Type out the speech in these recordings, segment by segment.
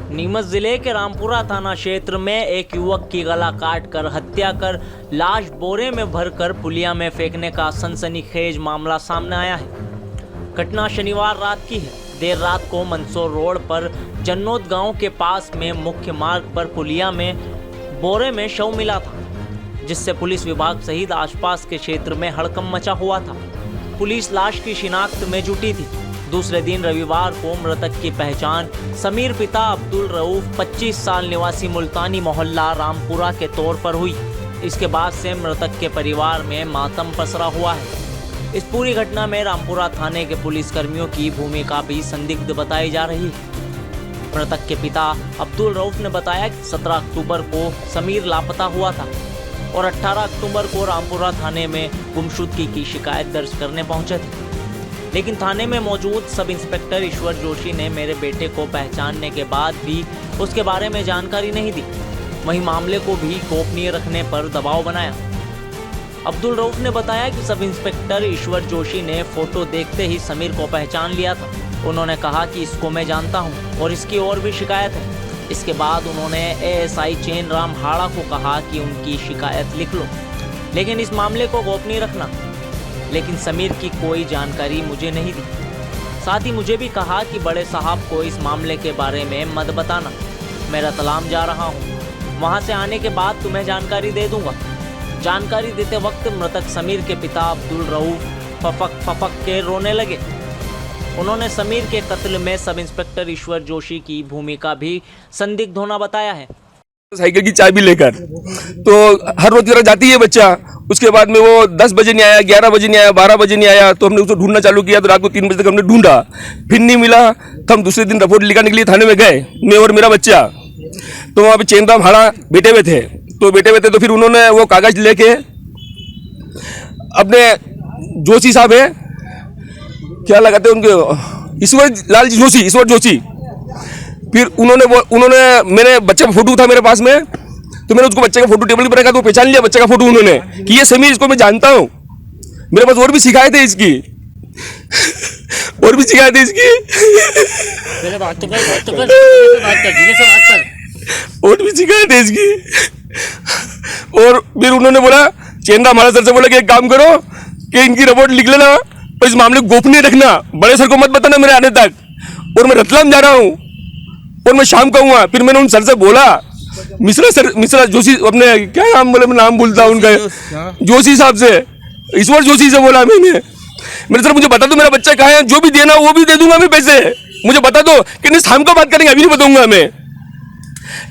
नीमच जिले के रामपुरा थाना क्षेत्र में एक युवक की गला काटकर हत्या कर लाश बोरे में भरकर पुलिया में फेंकने का सनसनीखेज मामला सामने आया है। घटना शनिवार रात की है। देर रात को मंदसौर रोड पर जन्नोद गांव के पास में मुख्य मार्ग पर पुलिया में बोरे में शव मिला था, जिससे पुलिस विभाग सहित आसपास के क्षेत्र में हड़कंप मचा हुआ था। पुलिस लाश की शिनाख्त में जुटी थी। दूसरे दिन रविवार को मृतक की पहचान समीर पिता अब्दुल रऊफ 25 साल निवासी मुल्तानी मोहल्ला रामपुरा के तौर पर हुई। इसके बाद से मृतक के परिवार में मातम पसरा हुआ है। इस पूरी घटना में रामपुरा थाने के पुलिस कर्मियों की भूमिका भी संदिग्ध बताई जा रही है। मृतक के पिता अब्दुल रऊफ ने बताया कि 17 अक्टूबर को समीर लापता हुआ था और 18 अक्टूबर को रामपुरा थाने में गुमशुदगी की शिकायत दर्ज करने पहुंचे थे, लेकिन थाने में मौजूद सब इंस्पेक्टर ईश्वर जोशी ने मेरे बेटे को पहचानने के बाद भी उसके बारे में जानकारी नहीं दी। वहीं मामले को भी गोपनीय रखने पर दबाव बनाया। अब्दुल रऊफ ने बताया कि सब इंस्पेक्टर ईश्वर जोशी ने फोटो देखते ही समीर को पहचान लिया था। उन्होंने कहा कि इसको मैं जानता हूं और इसकी और भी शिकायत है। इसके बाद उन्होंने एएसआई चैन राम हाड़ा को कहा कि उनकी शिकायत लिख लो, लेकिन इस मामले को गोपनीय रखना। लेकिन समीर की कोई जानकारी मुझे नहीं दी। साथ ही मुझे भी कहा कि बड़े साहब को इस मामले के बारे में मत बताना, मैं रतलाम जा रहा हूँ, वहाँ से आने के बाद तुम्हें जानकारी दे दूंगा। जानकारी देते वक्त मृतक समीर के पिता अब्दुल रऊफ फपक के रोने लगे। उन्होंने समीर के कत्ल में सब इंस्पेक्टर ईश्वर जोशी की भूमिका भी संदिग्ध होना बताया है। साइकिल की चाबी लेकर तो हर रोज की जाती है बच्चा। उसके बाद में वो 10 बजे नहीं आया, 11 बजे नहीं आया, 12 बजे नहीं आया, तो हमने उसको ढूंढना चालू किया। तो रात को 3 बजे तक हमने ढूंढा, फिर नहीं मिला। तो हम दूसरे दिन रिपोर्ट लिखाने के लिए थाने में गए, मैं और मेरा बच्चा। तो वहाँ पे चैनराम हाड़ा बैठे हुए थे। तो फिर उन्होंने वो कागज लेके अपने जोशी साहब है, क्या लगाते हैं उनके, ईश्वर जोशी। फिर उन्होंने मेरे बच्चे का फोटो था मेरे पास में, तो मैंने उसको बच्चे का फोटो टेबल पर रखा, तो पहचान लिया बच्चे का फोटो उन्होंने कि ये समीर, इसको मैं जानता हूँ। मेरे पास और भी शिकायत है इसकी, और भी शिकायत है इसकी। और भी शिकायत है इसकी। और फिर उन्होंने बोला, चेंदा हमारा सर से बोला कि एक काम करो कि इनकी रिपोर्ट लिख लेना और इस मामले को गोपनीय रखना, बड़े सर को मत बताना मेरे आने तक। और मैं रतलाम जा रहा हूँ और मैं शाम को आऊँगा। फिर मैंने उन सर से बोला, मिश्रा जोशी, अपने क्या नाम बोले, मैं नाम भूलता हूँ उनका, जोशी साहब से, ईश्वर जोशी से बोला मैंने, मेरे सर मुझे बता दो मेरा बच्चा कहाँ है, जो भी देना वो भी दे दूंगा मैं पैसे, मुझे बता दो। कि नहीं, शाम को बात करेंगे, अभी नहीं बताऊंगा मैं।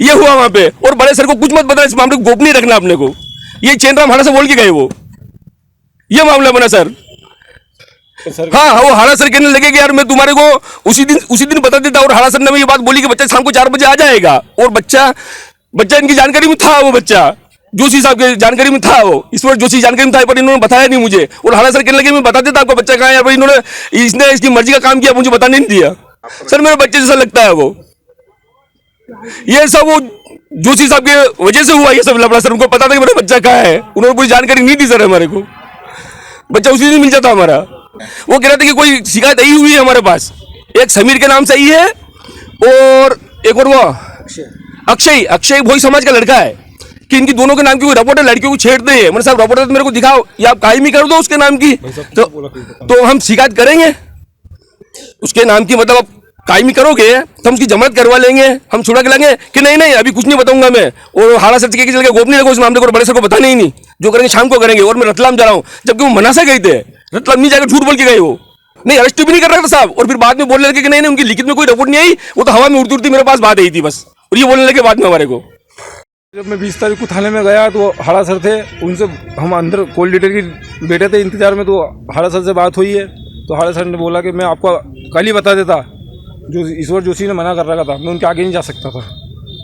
ये हुआ वहां पे। और बड़े सर को कुछ मत बताना, इस मामले को गोपनीय रखना अपने को। ये चैनराम हाड़ा से बोल के गए वो, ये मामला बना सर। हाँ, वो हाड़ा सर कहने लगे कि यार मैं तुम्हारे को उसी दिन बता देता। और हाड़ा सर ने ये बात बोली कि बच्चा शाम को 4 बजे आ जाएगा। और बच्चा इनकी जानकारी में था, वो बच्चा जोशी साहब की जानकारी में था, वो ईश्वर जोशी जानकारी में था, पर इन्होंने बताया नहीं मुझे। और हाड़ा सर कहने लगे मैं बता देता आपका बच्चा कहाँ है, पर इन्होंने इसने इसकी मर्जी का काम किया, मुझे बताने नहीं दिया। सर मेरे बच्चे जैसा लगता है वो। ये सब वो जोशी साहब के वजह से हुआ ये सब लफड़ा। सर उनको पता था कि मेरा बच्चा कहाँ है, उन्होंने कोई जानकारी नहीं दी सर हमारे को। बच्चा उसी दिन मिल जाता हमारा। वो कह रहे थे कि कोई शिकायत आई हुई है हमारे पास, एक समीर के नाम से आई है और एक और वो अक्षय भोई समाज का लड़का है, कि इनकी दोनों के नाम की कोई रिपोर्ट है, लड़कियों को छेड़ते हैं। मैंने साहब रिपोर्ट है तो मेरे को दिखाओ, या आप कायमी कर दो उसके नाम की, तो हम शिकायत करेंगे उसके नाम की। मतलब आप कायमी करोगे तो हम उसकी जमानत करवा लेंगे, हम छुड़ा के लाएंगे। कि नहीं अभी कुछ नहीं बताऊंगा मैं। और हाड़ा सर के चल के गोपनीय रखो इस मामले को, बड़े सर को बताने ही नहीं, जो करेंगे शाम को करेंगे। और मैं रतलाम जा रहा हूँ, जबकि वो मना से गए थे, रतलाम नहीं जाकर झूठ बोल के गए। वो नहीं, अरेस्ट भी नहीं कर रहा था साहब। और फिर बाद में बोलने लगे कि नहीं उनकी लिखित में कोई रिपोर्ट नहीं आई, वो तो हवा में उड़ती मेरे पास बात आई थी बस। और ये बोलने लगे बाद में हमारे को। जब मैं 20 तारीख को थाने में गया तो हाड़ा सर थे, उनसे हम अंदर कॉल डिटेल की बैठे थे इंतजार में। तो हाड़ा सर से बात हुई है, तो हाड़ा सर ने बोला कि मैं आपको कल ही बता देता। जो ईश्वर जोशी ने मना कर रखा था, मैं उनके आगे नहीं जा सकता था।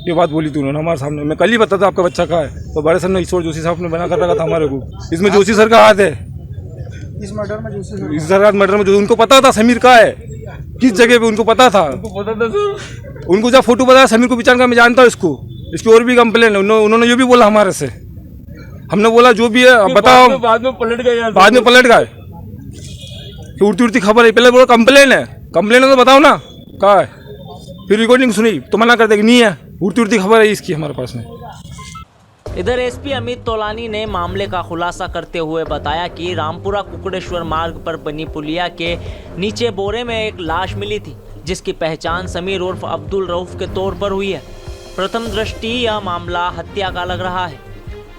ये बात बोली थी उन्होंने हमारे सामने, मैं कल ही बताता आपका बच्चा कहाँ है। तो बड़े सर ने, ईश्वर जोशी साहब ने मना कर रखा था हमारे को। इसमें जोशी सर का हाथ है, इस मर्डर में जो उनको पता था समीर कहाँ है, किस जगह पे उनको पता था। उनको जब फोटो बताया समीर को पहचान का, मैं जानता हूँ इसको, इसकी और भी कंप्लेन है। उन्होंने ये भी बोला हमारे से, हमने बोला जो भी है बताओ। बाद में पलट गए, उड़ती खबर है। पहले बोला कंप्लेन है, कंप्लेन है तो बताओ ना कहाँ है। फिर रिकॉर्डिंग सुनी तो मना कर देगी नहीं है, उड़ती उड़ती खबर है इसकी हमारे पास में। इधर एसपी अमित तोलानी ने मामले का खुलासा करते हुए बताया कि रामपुरा कुकड़ेश्वर मार्ग पर बनी पुलिया के नीचे बोरे में एक लाश मिली थी, जिसकी पहचान समीर उर्फ अब्दुल रऊफ के तौर पर हुई है। प्रथम दृष्टि यह मामला हत्या का लग रहा है।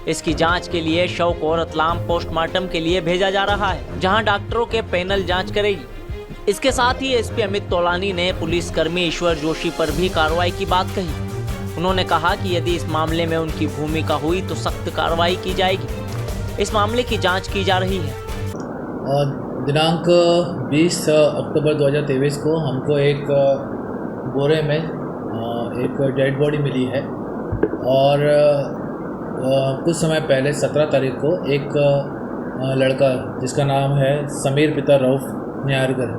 इसकी जांच के लिए शव को रतलाम पोस्टमार्टम के लिए भेजा जा रहा है, जहां डॉक्टरों के पैनल जांच करेगी। इसके साथ ही एसपी अमित तोलानी ने पुलिसकर्मी ईश्वर जोशी पर भी कार्रवाई की बात कही। उन्होंने कहा कि यदि इस मामले में उनकी भूमिका हुई तो सख्त कार्रवाई की जाएगी। इस मामले की जांच की जा रही है। दिनांक 20 अक्टूबर 2023 को हमको एक बोरे में एक डेड बॉडी मिली है और कुछ समय पहले 17 तारीख को एक लड़का जिसका नाम है समीर पिता रऊफ न्यारगर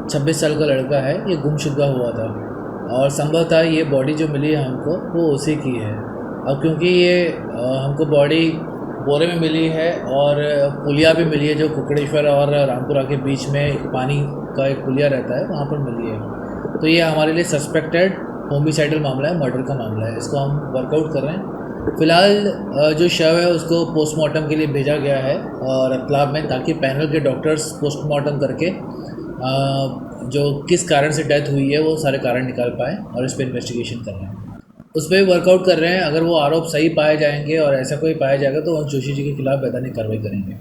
26 साल का लड़का है, ये गुमशुदा हुआ था और संभवतः ये बॉडी जो मिली है हमको वो उसी की है। अब क्योंकि ये हमको बॉडी बोरे में मिली है और पुलिया भी मिली है जो कुकड़ेश्वर और रामपुरा के बीच में एक पानी का एक पुलिया रहता है, वहाँ पर मिली है, तो ये हमारे लिए सस्पेक्टेड होमिसाइडल मामला है, मर्डर का मामला है। इसको हम वर्कआउट कर रहे हैं। फ़िलहाल जो शव है उसको पोस्टमार्टम के लिए भेजा गया है और रतलाम में, ताकि पैनल के डॉक्टर्स पोस्टमार्टम करके जो किस कारण से डेथ हुई है वो सारे कारण निकाल पाएँ और इस पर इन्वेस्टिगेशन कर रहे हैं, उस पर भी वर्कआउट कर रहे हैं। अगर वो आरोप सही पाए जाएंगे और ऐसा कोई पाया जाएगा तो जोशी जी के खिलाफ वैधानिक कार्रवाई करेंगे।